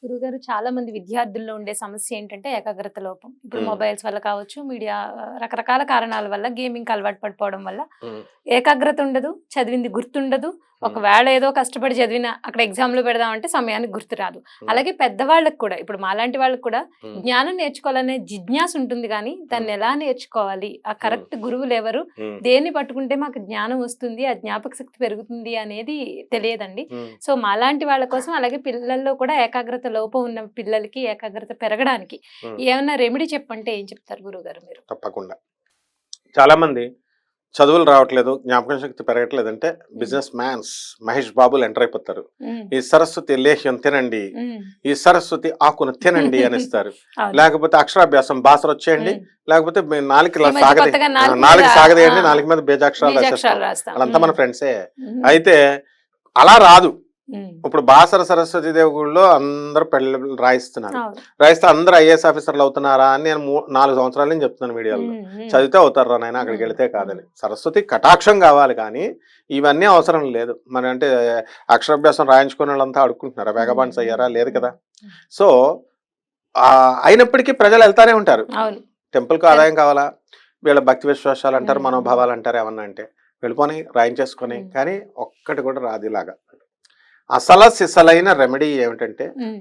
గురుగారు చాలా మంది విద్యార్థుల్లో ఉండే సమస్య ఏంటంటే ఏకాగ్రత లోపం. ఇప్పుడు హ్మ్. మొబైల్స్ వల్ల కావచ్చు, మీడియా రకరకాల కారణాల వల్ల గేమింగ్‌కి అలవాటు పడిపోవడం వల్ల హ్మ్. ఏకాగ్రత ఉండదు, చదివింది గుర్తుండదు. హ్మ్. ఒకవేళ ఏదో కష్టపడి చదివినా అక్కడ ఎగ్జామ్‌లో పెడదామంటే సమయానికి గుర్తురాదు. హ్మ్. అలాగే పెద్దవాళ్ళకి కూడా ఇప్పుడు మాలాంటి వాళ్ళకి కూడా హ్మ్. జ్ఞానం నేర్చుకోవాలనే జిజ్ఞాస ఉంటుంది గానీ, హ్మ్. దాన్ని ఎలా నేర్చుకోవాలి? ఆ హ్మ్. కరెక్ట్ గురువులెవరు? హ్మ్. దేన్ని పట్టుకుంటే మాకు జ్ఞానం వస్తుంది, ఆ జ్ఞాపక శక్తి పెరుగుతుంది అనేది తెలియదండి. హ్మ్. సో, మాలాంటి వాళ్ళ కోసం అలాగే పిల్లల్లో కూడా ఏకాగ్రత లోపం ఉన్న పిల్లలకి ఏకాగ్రత పెరగడానికి హ్మ్. ఏమన్నా రెమెడీ చెప్పంటే ఏం చెప్తారు గురువుగారు మీరు? తప్పకుండా. చాలామంది చదువులు రావట్లేదు, జ్ఞాపకం శక్తి పెరగట్లేదంటే హ్మ్. బిజినెస్ మ్యాన్స్ మహేష్ బాబులు ఎంటర్ అయిపోతారు. హ్మ్. ఈ సరస్వతి లేహ్యం తినండి, హ్మ్. ఈ సరస్వతి ఆకును తినండి అనిస్తారు. అవును. లేకపోతే అక్షరాభ్యాసం బాసరొచ్చేయండి, హ్మ్. లేకపోతే మీ నాలుక ఈ ఇలా మధ్య కొత్తగా నాలుక మీద నాలుక ఆ! సాగదీయండి, నాలుక మీద బీజాక్షరాలు రాసేస్తాం. బీజాక్షరాలు రాస్తాం. వాళ్ళంతా హ్మ్. మన ఫ్రెండ్సే. హ్మ్. అయితే అలా రాదు. హ్మ్. ఇప్పుడు బాసర సరస్వతి దేవి గుడిలో అందరూ పెళ్ళిళ్ళు రాయిస్తున్నారు. అవును. రాయిస్తే అందరూ ఐఏఎస్ ఆఫీసర్లు అవుతున్నారా అని నేను 4 సంవత్సరాల నుంచి చెప్తున్నాను మీడియాలో. హ్మ్. హ్మ్. చదివితే అవుతారురా నాయనా, హ్మ్. అక్కడికెళ్తే హ్మ్. కాదని. సరస్వతి కటాక్షం కావాలి కానీ, ఇవన్నీ అవసరం లేదు. అంటే అక్షరాభ్యాసం రాయించుకున్నోళ్ళంతా అడుక్కుంటున్నారా? హ్మ్. వేగబాన్స్ హ్మ్. అయ్యారా? లేదు హ్మ్. కదా! హ్మ్. సో, అయినప్పటికీ ప్రజలు ఎళ్తానే ఉంటారు. అవును. టెంపుల్‌కి కరెక్ట్. ఆదాయం కావాలా? వీళ్ళ భక్తి విశ్వాసాలంటారు, హ్మ్. హ్మ్. మనోభావాలంటారు ఏమన్నా అంటే. వెళ్ళిపోని, రాయించేసుకొని, హ్మ్. కానీ ఒక్కటి కూడా రాదు ఇలాగా. సిసలైన రెమెడీ ఏమిటంటే, హ్మ్.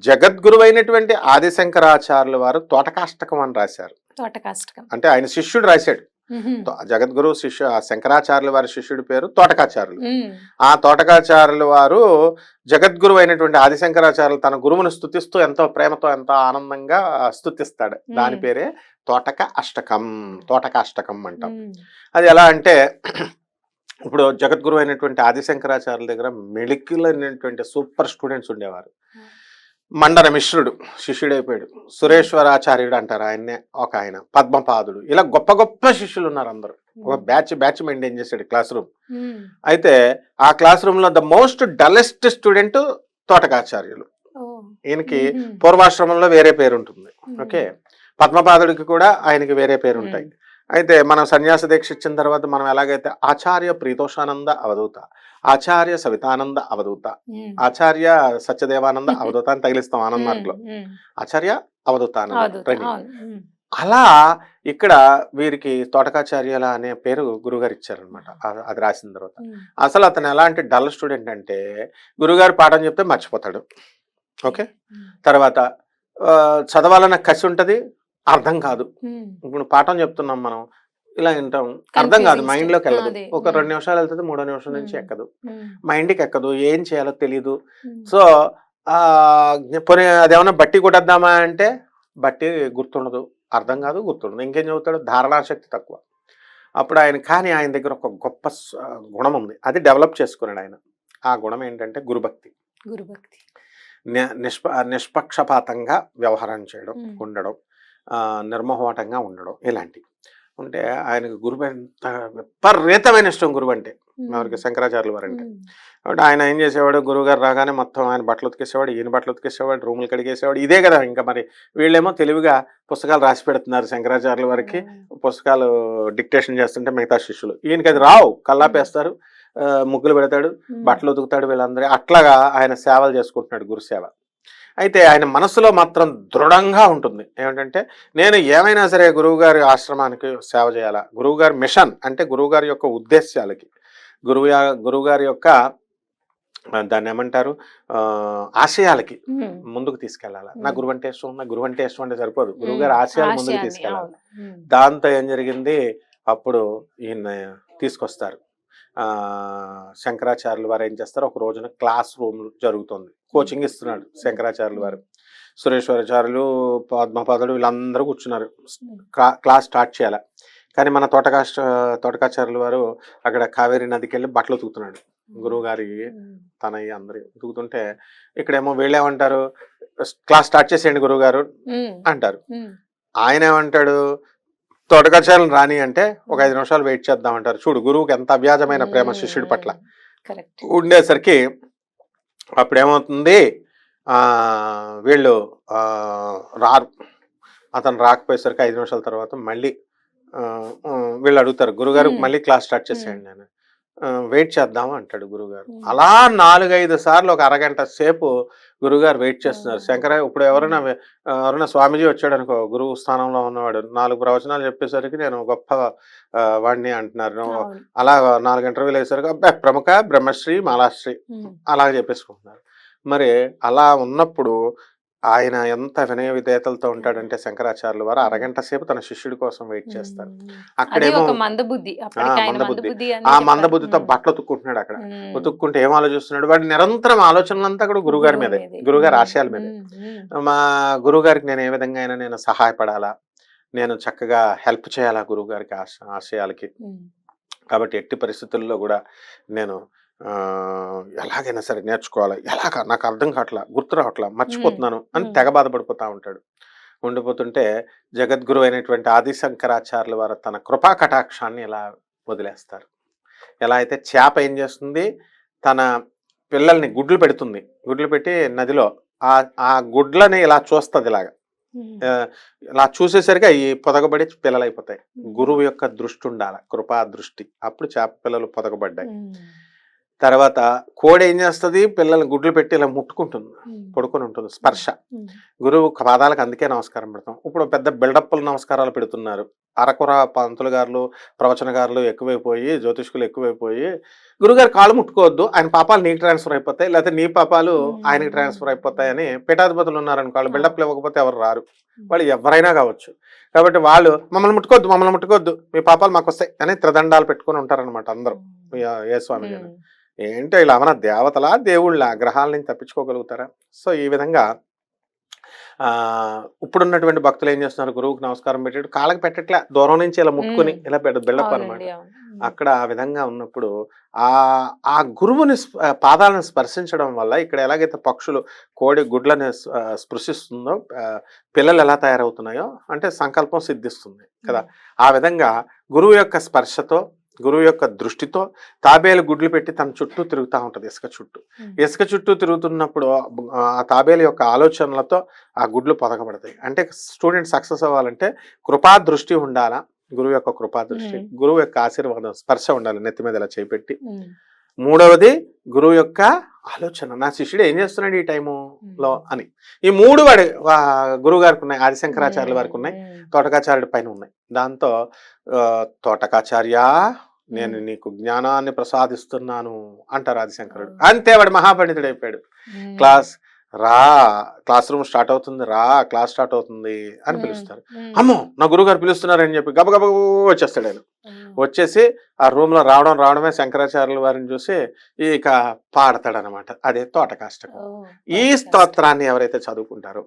జగద్గురువైనటువంటి ఆదిశంకరాచార్యుల వారు తోటకాష్టకం అని రాశారు. తోటకాష్టకం. అంటే ఆయన శిష్యుడు రాశాడు. హుహు. జగద్గురు శంకరాచార్యుల వారి శిష్యుడి పేరు తోటకాచార్యులు. హ్మ్. ఆ తోటకాచార్యుల వారు జగద్గురు అయినటువంటి ఆదిశంకరాచార్యులు తన గురువును స్తుతిస్తూ ఎంతో ప్రేమతో ఎంతో ఆనందంగా స్తుతిస్తాడు. దాని హ్మ్. పేరే తోటక అష్టకం. తోటకాష్టకం అంటాం. హ్మ్. అది ఎలా అంటే ఇప్పుడు జగద్గురు అయినటువంటి ఆదిశంకరాచార్యుల దగ్గర మెళికలైనటువంటి సూపర్ స్టూడెంట్స్ ఉండేవారు. మండన మిశ్రుడు శిష్యుడైపోయాడు. హ్మ్. సురేశ్వరాచార్యుడు అంటారు ఆయన్నే ఒక ఆయన. పద్మపాదుడు, ఇలా గొప్ప గొప్ప శిష్యులు ఉన్నారు అందరూ. ఒక హ్మ్. బ్యాచ్ మెయింటైన్ చేశాడు క్లాస్ రూమ్. హ్మ్. అయితే ఆ క్లాస్ రూమ్ లో ద మోస్ట్ డల్లెస్ట్ స్టూడెంట్ తోటకాచార్యులు. ఓహ్! ఈయనకి హుహు. పూర్వాశ్రమంలో వేరే పేరుంటుంది. హ్మ్. ఓకే. పద్మపాదుడికి కూడా ఆయనకి వేరే పేరుంటాయి. హ్మ్. అయితే మనం సన్యాస దీక్ష ఇచ్చిన తర్వాత మనం ఎలాగైతే ఆచార్య ప్రీతోషానంద అవధూత, ఆచార్య సవితానంద అవధూత, హ్మ్. ఆచార్య సత్యదేవానంద అవధూత అని తగిలిస్తాం ఆనంద్ హ్మ్. మార్క్‌లో. హ్మ్. ఆచార్య అవధూత అన్నది అవధూత. ట్రైనింగ్. అవును. హ్మ్. అలా ఇక్కడ వీరికి తోటకాచార్యుల అనే పేరు గురుగారు ఇచ్చారనమాట. అది రాసిన తర్వాత. హ్మ్. అసలు అతను ఎలాంటి డల్ స్టూడెంట్ అంటే గురుగారు పాఠం చెప్తే మర్చిపోతాడు. ఓకే. ఓకే. హ్మ్. తర్వాత చదవాలన్న కసి ఉంటది. అర్థం కాదు. హ్మ్. ఇప్పుడు పాఠం చెప్తున్నాం మనం. ఇలా వింటాం. అర్థం కాదు. Confusing state. ఆ! మైండ్‌లోకెళ్ళదు. అదే. ఒక హ్మ్. 2 నిమిషాలు ఎళ్తది. మూడో నిమిషం నుంచి హ్మ్. ఎక్కదు. హ్మ్. మైండ్‌కెక్కదు. ఏం చేయాలో తెలీదు. హ్మ్. సో, పోనీ అదేమన్నా బట్టి కొట్టేద్దామా అంటే, బట్టి గుర్తుండదు. అర్థం కాదు, గుర్తుండదు. ఇంకేం చదువుతాడు? ధారణాశక్తి తక్కువ. అప్పుడు కానీ ఆయన దగ్గర ఒక గొప్ప గుణం ఉంది. అది డెవలప్ చేసుకున్నాడాయన. ఆ గుణం ఏంటంటే గురుభక్తి. గురుభక్తి. ని నిష్ప నిష్పక్షపాతంగా వ్యవహారం చేయడం, హ్మ్. ఉండడం, నిర్మోహమాటంగా ఉండడం ఇలాంటివి. ఉంటే ఆయనకు గురువు ఎంత విపరీతమైన ఇష్టం గురువంటే. హ్మ్. ఎవరికి? శంకరాచార్యుల వారంటే. హ్మ్. కాబట్టి ఆయన ఏం చేసేవాడు, గురువుగారు రాగానే మొత్తం ఆయన బట్టలు ఉతికేసేవాడు, ఈయన బట్టలు ఉతికేసేవాడు, రూములు కడిగేసేవాడు. ఇదే కదా ఇంకా మరి. వీళ్ళేమో తెలివిగా పుస్తకాలు రాసి పెడుతున్నారు శంకరాచార్యుల వారికి. ఓహ్! పుస్తకాలు డిక్టేషన్ చేస్తుంటే మిగతా శిష్యులు. ఈయనకి అది హ్మ్. రావు. హ్మ్. కల్లాపేస్తారు. ముగ్గులు పెడతాడు, హ్మ్. బట్టలు ఉతుకుతాడు వీళ్ళందరూ. అట్లాగా ఆయన సేవలు చేసుకుంటున్నాడు గురుసేవ. అయితే ఆయన మనసులో మాత్రం దృఢంగా ఉంటుంది. ఏమిటంటే నేను ఏమైనా సరే గురువుగారి ఆశ్రమానికి సేవ చేయాలా. గురువుగారి మిషన్ అంటే గురువుగారి యొక్క ఉద్దేశ్యాలకి, గురువుగారి యొక్క దాన్నేమంటారు? ఆశయాలకి హ్మ్. ముందుకు తీసుకెళ్ళాలా. నా హ్మ్. గురువంటే ఇష్టం, నా గురువంటే ఇష్టం అంటే సరిపోదు. హ్మ్. గురువుగారి ఆశయాలు ముందుకు ఆశయాన్ని. తీసుకెళ్ళాలి. అవును. హ్మ్. దాంతో ఏం జరిగింది, అప్పుడు ఈయన్ని తీసుకొస్తారు. శంకరాచార్యులు వారు ఏం చేస్తారు, ఒక రోజున క్లాస్ రూమ్ జరుగుతుంది. హ్మ్. కోచింగ్ ఇస్తున్నాడు శంకరాచార్యులు హ్మ్. వారు. సురేశ్వరాచార్యులు, పద్మపాదుడు వీళ్ళందరూ కూర్చున్నారు. హ్మ్. క్లాస్ స్టార్ట్ చేయాల. కానీ మన తోటకాచార్యుల వారు అక్కడ కావేరీ నదికెళ్ళి బట్టలు ఉతుకుతున్నాడు. హ్మ్. గురువుగారి హ్మ్. తనయ్య అందరూ ఉతుకుతుంటే, ఇక్కడేమో వీళ్ళేమంటారు, క్లాస్ స్టార్ట్ చేసేయండి గురువుగారు హ్మ్. అంటారు. హ్మ్. ఆయనేమంటాడు, తోటకాచార్యులను రాని అంటే, ఒక హ్మ్. 5 నిమిషాలు వెయిట్ చేద్దామంటారు. చూడు గురువుకి ఎంత అవ్యాజమైన ప్రేమ శిష్యుడి పట్ల. హ్మ్. కరెక్ట్. ఉండేసరికి అప్పుడేమవుతుంది, వీళ్ళు రారు. అతను రాకపోయేసరికి 5 నిమిషాల తర్వాత మళ్ళీ వీళ్ళు అడుగుతారు, గురుగారు హ్మ్. మళ్ళీ క్లాస్ స్టార్ట్ హ్మ్. చేసేయండి అని. వెయిట్ చేద్దాం అంటాడు గురుగారు. అలా 4-5 సార్లు ఒక అరగంట సేపు గురుగారు వెయిట్ చేస్తున్నారు. ఇప్పుడు ఎవరైనా స్వామీజీ వచ్చాడు అనుకో, గురువు స్థానంలో ఉన్నవాడు 4 ప్రవచనాలు చెప్పేసరికి నేను గొప్ప వాడిని అంటున్నారు. అలా 4 ఇంటర్వ్యూలు వేసరికి అబ్బాయి ప్రముఖ బ్రహ్మశ్రీ మాలాశ్రీ అలాగ చెప్పేసుకుంటున్నారు. మరి అలా ఉన్నప్పుడు ఆయన ఎంత వినయ విధేయతలతో ఉంటాడంటే శంకరాచార్యుల వారు అరగంట సేపు తన శిష్యుడి కోసం వెయిట్ చేస్తారు. అక్కడేమో మందబుద్ధి, ఆ మందబుద్ధితో బట్టలు ఉతుక్కుంటున్నాడు. అక్కడ ఉతుక్కుంటే ఏం ఆలోచిస్తున్నాడు, వాడి నిరంతరం ఆలోచనలంతా కూడా గురుగారి మీదే, గురుగారి ఆశయాల మీదే. మా గురుగారికి నేను ఏ విధంగా అయినా నేను సహాయపడాలా, నేను చక్కగా హెల్ప్ చేయాలా గురుగారికి ఆశయాలకి. కాబట్టి ఎట్టి పరిస్థితుల్లో కూడా నేను ఎలాగైనా సరే నేర్చుకోవాలి, ఎలాగా నాకు అర్థం కావట్లా, గుర్తు రావట్లా, మర్చిపోతున్నాను అని తెగ బాధపడిపోతూ ఉంటాడు. ఉండిపోతుంటే జగద్గురు అయినటువంటి ఆదిశంకరాచార్యుల వారు తన కృపా కటాక్షాన్ని ఇలా వదిలేస్తారు. ఎలా అయితే చేప ఏం చేస్తుంది, తన పిల్లల్ని గుడ్లు పెడుతుంది, గుడ్లు పెట్టి నదిలో ఆ గుడ్లని ఇలా చూస్తుంది, ఇలా చూసేసరికి అవి పొదగబడి పిల్లలు అయిపోతాయి. గురువు యొక్క దృష్టి ఉండాలి, కృపా దృష్టి. అప్పుడు చేప పిల్లలు పొదగబడ్డాయి. తర్వాత కోడి ఏం చేస్తుంది, పిల్లల్ని గుడ్లు పెట్టి ఇలా ముట్టుకుంటుంది, పడుకొని ఉంటుంది, స్పర్శ. గురువు పాదాలకు అందుకే నమస్కారం పెడతాం. ఇప్పుడు పెద్ద బిల్డప్లు నమస్కారాలు పెడుతున్నారు. అరకుర పంతులు గారులు, ప్రవచనగారులు ఎక్కువైపోయి, జ్యోతిష్కులు ఎక్కువైపోయి, గురుగారు కాళ్ళు ముట్టుకోవద్దు, ఆయన పాపాలు నీకు ట్రాన్స్ఫర్ అయిపోతాయి, లేకపోతే నీ పాపాలు ఆయనకి ట్రాన్స్ఫర్ అయిపోతాయని పీఠాధిపతులు ఉన్నారనుకో, వాళ్ళు బిల్డప్లు ఇవ్వకపోతే ఎవరు రారు, వాళ్ళు ఎవరైనా కావచ్చు. కాబట్టి వాళ్ళు మమ్మల్ని ముట్టుకోవద్దు, మీ పాపాలు మాకు వస్తాయి అని త్రిదండాలు పెట్టుకుని ఉంటారనమాట అందరూ. ఏ స్వామి గారు ఏంటో ఇలా ఏమన్నా దేవతలా దేవుళ్ళ గ్రహాల నుంచి తప్పించుకోగలుగుతారా? సో ఈ విధంగా ఇప్పుడున్నటువంటి భక్తులు ఏం చేస్తున్నారు, గురువుకి నమస్కారం పెట్టాడు, కాళ్ళకి పెట్టట్లే, దూరం నుంచి ఇలా ముట్టుకుని ఇలా బిల్డప్ అనమాట. అక్కడ ఆ విధంగా ఉన్నప్పుడు ఆ గురువుని పాదాలను స్పర్శించడం వల్ల ఇక్కడ ఎలాగైతే పక్షులు కోడి గుడ్లని స్పృశిస్తుందో పిల్లలు ఎలా తయారవుతున్నాయో అంటే సంకల్పం సిద్ధిస్తుంది కదా. ఆ విధంగా గురువు యొక్క స్పర్శతో, గురువు యొక్క దృష్టితో తాబేలు గుడ్లు పెట్టి తన చుట్టూ తిరుగుతూ ఉంటుంది, ఇసుక చుట్టూ తిరుగుతున్నప్పుడు ఆ తాబేలు యొక్క ఆలోచనలతో ఆ గుడ్లు పొదగబడతాయి. అంటే స్టూడెంట్ సక్సెస్ అవ్వాలంటే కృపా దృష్టి ఉండాలా, గురువు యొక్క కృపా దృష్టి, గురువు యొక్క ఆశీర్వాదం స్పర్శ ఉండాలి నెత్తి మీద ఇలా చేపెట్టి. మూడవది గురువు యొక్క ఆలోచన, నా శిష్యుడు ఏం చేస్తున్నాడు ఈ టైములో అని. ఈ 3 వాడి గురువు గారికి ఉన్నాయి, ఆదిశంకరాచార్యుల వారికి ఉన్నాయి, తోటకాచార్యుడి పైన ఉన్నాయి. దాంతో తోటకాచార్య నేను నీకు జ్ఞానాన్ని ప్రసాదిస్తున్నాను అంటారు ఆదిశంకరుడు. అంతే, వాడు మహాపండితుడు అయిపోయాడు. క్లాస్ రూమ్ స్టార్ట్ అవుతుంది, క్లాస్ స్టార్ట్ అవుతుంది అని పిలుస్తారు. అమ్మో నా గురువు గారు పిలుస్తున్నారని చెప్పి గబగబ వచ్చేస్తాడు ఆయన. వచ్చేసి ఆ రూమ్ లో రావడమే శంకరాచార్యుల వారిని చూసి ఇక పాడతాడనమాట. అదే తోటకాష్టకం. ఈ స్తోత్రాన్ని ఎవరైతే చదువుకుంటారో,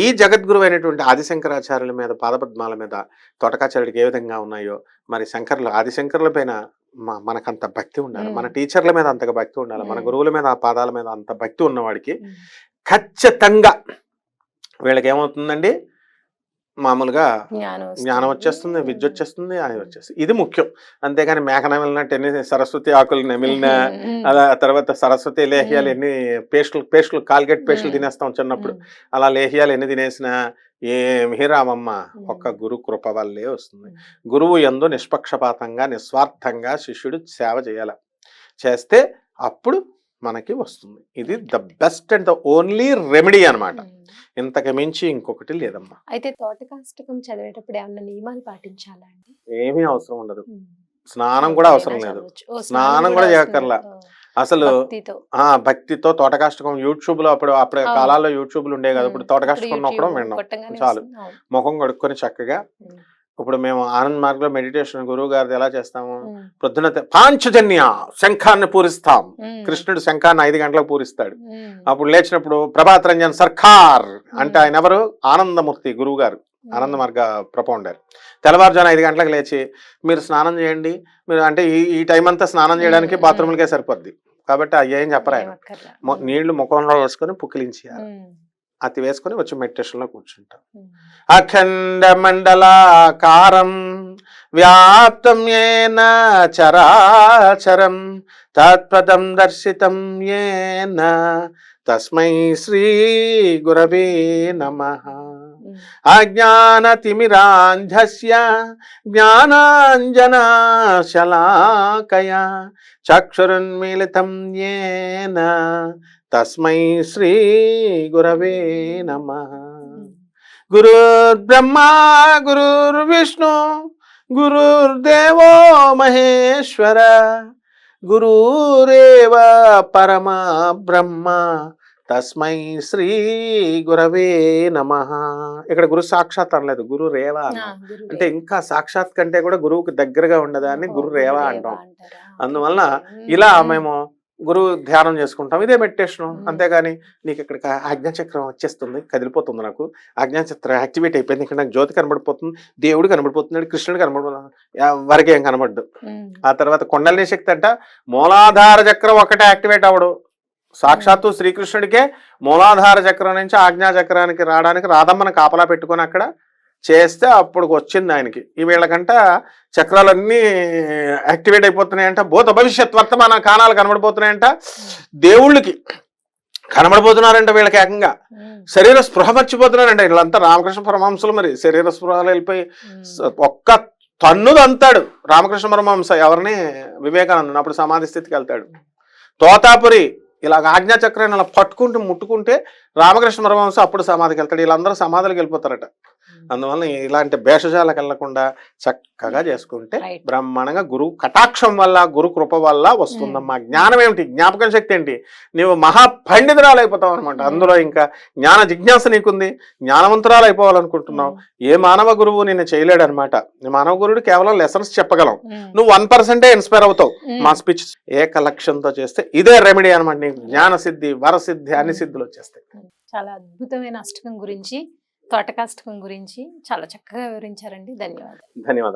ఈ జగద్గురు అయినటువంటి ఆదిశంకరాచార్యుల మీద, పాదపద్మాల మీద తోటకాచార్యుడికి ఏ విధంగా ఉన్నాయో, మరి ఆదిశంకరుల పైన మనకంత భక్తి ఉండాలి, మన టీచర్ల మీద అంతగా భక్తి ఉండాలి, మన గురువుల మీద, ఆ పాదాల మీద అంత భక్తి ఉన్నవాడికి ఖచ్చితంగా వీళ్ళకి ఏమవుతుందండి, మామూలుగా జ్ఞానం వచ్చేస్తుంది, విద్య వచ్చేస్తుంది, అది వచ్చేస్తుంది. ఇది ముఖ్యం. అంతేగాని మేక నమిలినట్టు ఎన్ని సరస్వతి ఆకులు నమిలిన, అలా తర్వాత సరస్వతి లేహ్యాలు ఎన్ని పేస్టులు కాల్గేట్ పేస్టులు తినేస్తాం చిన్నప్పుడు, అలా లేహ్యాలు ఎన్ని తినేసినా ఏమి రామమ్మ, ఒక్క గురు కృప వల్లే వస్తుంది. గురువు యందు నిష్పక్షపాతంగా, నిస్వార్థంగా శిష్యుడు సేవ చేస్తే అప్పుడు మనకి వస్తుంది. ఇది the best and the only remedy అన్నమాట. ఇంతకు మించి ఇంకొకటి లేదమ్మా. అయితే తోటకాష్టకం చదివేటప్పుడు ఏమన్నా నియమాలు పాటించాలా అండి? ఏమీ అవసరం ఉండదు, స్నానం కూడా అవసరం లేదు, స్నానం కూడా చేయక్కర్లా. అసలు భక్తితో తోటకాష్టకం యూట్యూబ్ లో అప్పుడు కాలాల్లో యూట్యూబ్లు ఉండే కదా, ఇప్పుడు తోటకాష్టకం నొక్కడం వినడం చాలు. ముఖం కడుక్కొని చక్కగా, ఇప్పుడు మేము ఆనంద్ మార్గ్ లో మెడిటేషన్ గురువు గారిది ఎలా చేస్తాము, పొద్దున పాంచజన్య శంఖాన్ని పూరిస్తాం. కృష్ణుడు శంఖాన్ని 5 గంటలకు పూరిస్తాడు. అప్పుడు లేచినప్పుడు ప్రభాత్ రంజన్ సర్కార్ అంటే ఆయన ఎవరు, ఆనందమూర్తి గురువు గారు, ఆనంద మార్గ ప్రపౌండర్. తెల్లవారుజాను 5 గంటలకు లేచి మీరు స్నానం చేయండి, మీరు అంటే ఈ టైం అంతా స్నానం చేయడానికి బాత్రూమ్లకే సరిపోద్ది కాబట్టి అవి ఏం చెప్పరు ఆయన. నీళ్లు ముఖంలో వేసుకొని పుక్కిలించేయాలి, అతి వేసుకొని వచ్చి మెడిటేషన్ లో కూర్చుంటాం. అఖండ మండలాకారం వ్యాప్తం ఏన చరాచరం తత్పదం దర్శితం ఏన తస్మై శ్రీ గురవే నమః. అజ్ఞానతిమిరాంధస్య జ్ఞానాంజనశలాకయా చక్షురున్మిళితం యేన తస్మై శ్రీ గురవే నమః. గురుర్బ్రహ్మా గురుర్విష్ణు గురుర్దేవో మహేశ్వర గురురేవ పరమ బ్రహ్మ తస్మై శ్రీ గురవే నమః. ఇక్కడ గురు సాక్షాత్ అనలేదు, గురు రేవ అన్నాం. అంటే ఇంకా సాక్షాత్ కంటే కూడా గురువుకి దగ్గరగా ఉండదాన్ని గురు రేవ అంటాం. అందువల్ల ఇలా మేము గురువు ధ్యానం చేసుకుంటాం, ఇదే మెడిటేషన్. అంతేగాని నీకు ఇక్కడ ఆజ్ఞాచక్రం వచ్చేస్తుంది, కదిలిపోతుంది, నాకు ఆజ్ఞాచక్రం యాక్టివేట్ అయిపోయింది, ఇక్కడ నాకు జ్యోతి కనబడిపోతుంది, దేవుడు కనబడిపోతున్నాడు, కృష్ణుడు కనబడిపోతున్నాడు, ఎవరికి ఏం కనబడ్డు. ఆ తర్వాత కొండలిని శక్తి అంట మూలాధార చక్రం ఒకటే యాక్టివేట్ అవడు. సాక్షాత్తు శ్రీకృష్ణుడికే మూలాధార చక్రం నుంచి ఆజ్ఞా చక్రానికి రావడానికి రాధమ్మను కాపలా పెట్టుకొని అక్కడ చేస్తే అప్పుడు వచ్చింది ఆయనకి. ఈ వీళ్ళకంట చక్రాలన్నీ యాక్టివేట్ అయిపోతున్నాయంట, భూత భవిష్యత్ వర్తమాన కాలాలు కనబడిపోతున్నాయంట, దేవుళ్ళకి కనబడిపోతున్నారంట, వీళ్ళకి ఏకంగా శరీర స్పృహ మర్చిపోతున్నారంట. వీళ్ళంతా రామకృష్ణ పరమహంసలు మరి శరీర స్పృహలు వెళ్ళిపోయి ఒక్క తన్నులు అంతాడు రామకృష్ణ పరమహంస ఎవరిని, వివేకానందుని. అప్పుడు సమాధి స్థితికి వెళ్తాడు. తోతాపురి ఇలాగ ఆజ్ఞాచక్రాన్ని అలా పట్టుకుంటూ ముట్టుకుంటే రామకృష్ణ పరమహంస అప్పుడు సమాధికి వెళ్తాడు. వీళ్ళందరూ సమాధులకు వెళ్ళిపోతారట. అందువల్ల ఇలాంటి భేషజాలకు వెళ్లకుండా చక్కగా చేసుకుంటే బ్రహ్మాండంగా గురువు కటాక్షం వల్ల గురు కృప వల్ల వస్తుందమ్మా. జ్ఞానం ఏమిటి, జ్ఞాపకం శక్తి ఏంటి, నీవు మహాపండితురాలు అయిపోతావు అనమాట. అందులో ఇంకా జ్ఞాన జిజ్ఞాస నీకుంది, జ్ఞానవంతురాలు అయిపోవాలనుకుంటున్నావు. ఏ మానవ గురువు నిన్ను చేయలేడు అనమాట. మానవ గురువుడు కేవలం లెసన్స్ చెప్పగలం, నువ్వు 1% ఇన్స్పైర్ అవుతావు. మా స్పీచ్ ఏక లక్ష్యంతో చేస్తే ఇదే రెమెడీ అనమాట. నీకు జ్ఞాన సిద్ధి, వరసిద్ధి, అన్ని సిద్ధులు వచ్చేస్తాయి. చాలా అద్భుతమైన అష్టకం గురించి, తోటకాష్టకం గురించి చాలా చక్కగా వివరించారండి. ధన్యవాదాలు. ధన్యవాదాలు.